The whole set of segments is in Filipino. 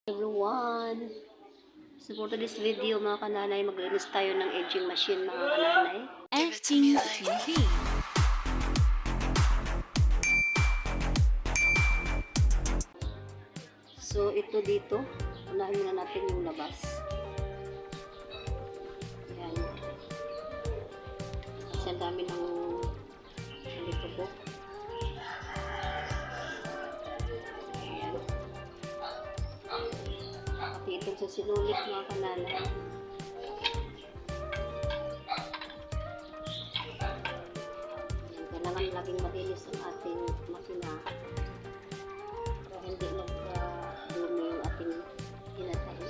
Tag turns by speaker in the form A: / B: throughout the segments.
A: Everyone, so for today's video mga kananay, maglinis tayo ng edging machine mga kananay.
B: Edging TV.
A: So ito dito, unahin muna natin yung labas. Ayan. Kasi ang dami ng alikabok. Ayan. Pati itong sa sinulit mga kananay. Kailangan laging malinis ang ating makina para hindi nagdumi yung ating hinatay.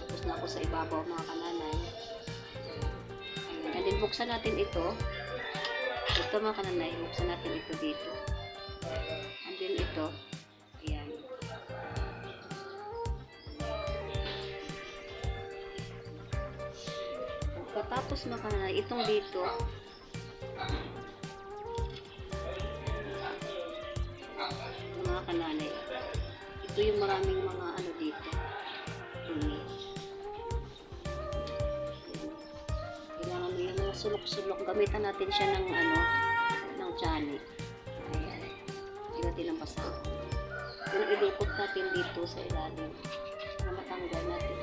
A: Tapos na ako sa ibabaw mga kananay. And then buksan natin ito. Ito mga kananay, buksan natin ito dito. And then ito, ayan. Pagkatapos mga kananay, itong dito, mga kananay, ito yung maraming mga ano dito. Kailangan mo yung mga sulok-sulok. Gamitan natin siya ng ano, ng tiyan. Ayan. Hindi natin ang basa. Yung idukot natin dito sa ilalim para matanggal natin.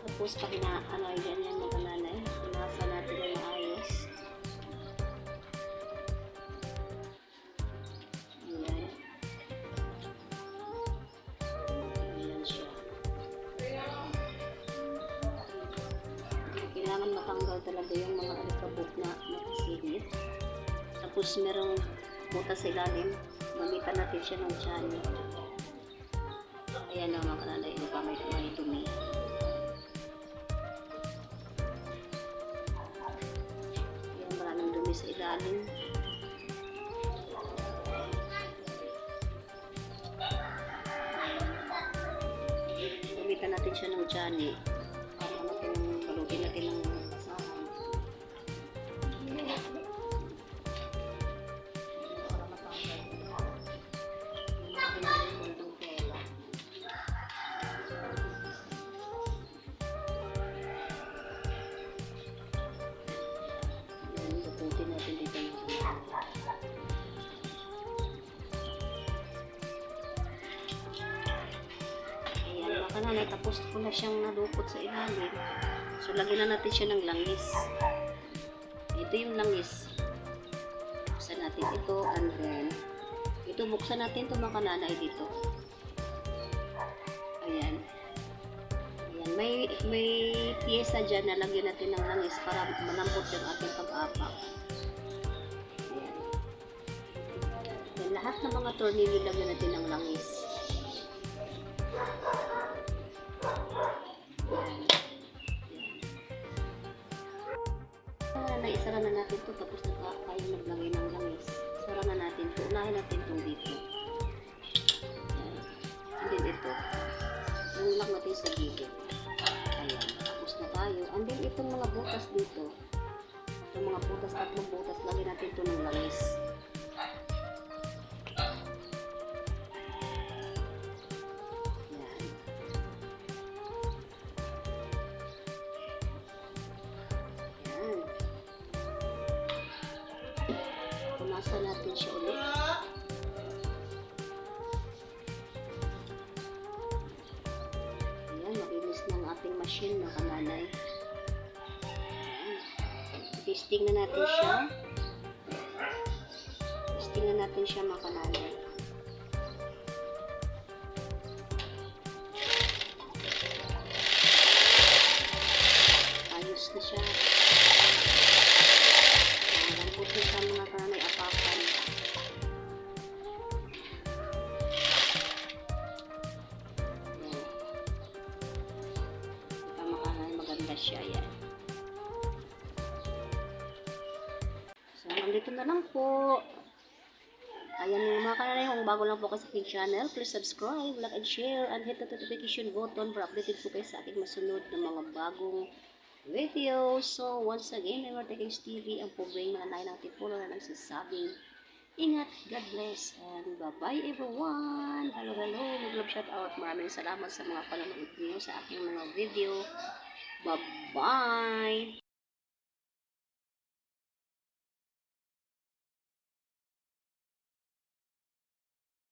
A: Tapos pag ano, yan mga kananay, pinasa natin ng maayos. Ayan. Ayan siya. Kailangan matanggal talaga yung mga alikabok na nakasigit. Tapos merong butas sa ilalim, gamitan natin siya ng tiyan. Ayan na mga kananay, ito pa may dumi. Ayan, maraming dumi sa ilalim. Gamitan natin siya ng tiyan para natin balutin natin ng basahan. Para matanggal. Balutin natin dito. Ayan mga kananay, tapos ko na siyang nadukot sa ilalim. So lagyan na natin siya ng langis. Ito yung langis. Buksan natin ito and then ito buksan natin ito mga kananay dito. Ayan. Ayan. May piyesa dyan na lagyan natin ng langis para malambot yung ating pag-apak. Ayan. Ayan. Lahat ng mga tornilyo lagyan natin ng langis. Naisara na natin ito tapos tayo naglagay ng langis. Sara na natin ito. Unahin natin itong dito. And then ito. Nangulak natin sa gilid. Ayan. Tapos na tayo. And then itong mga butas dito. Itong mga butas, tatlong butas. Lagyan natin ito ng langis. Punasan natin siya ulit. Ayan, malinis ng ating machine mga kananay. Testing na natin siya. Testing na natin siya mga kananay. Ayos na siya. Lambot na siya mga kananay, apakan. Ito mga kananay, maganda siya. Yan. So, nandito na lang po. Ayan yung mga kananay, kung bago lang po kayo sa aking channel, please subscribe, like and share, and hit the notification button para updated po kayo sa aking masunod na mga bagong video. So, once again, I'm Martikings TV, ang pubring nanay ng Tipulo na nagsasabing, ingat, God bless, and bye-bye everyone! Hello, hello, mag-love shout out. Maraming salamat sa mga panonood niyo sa aking mga video. Bye-bye!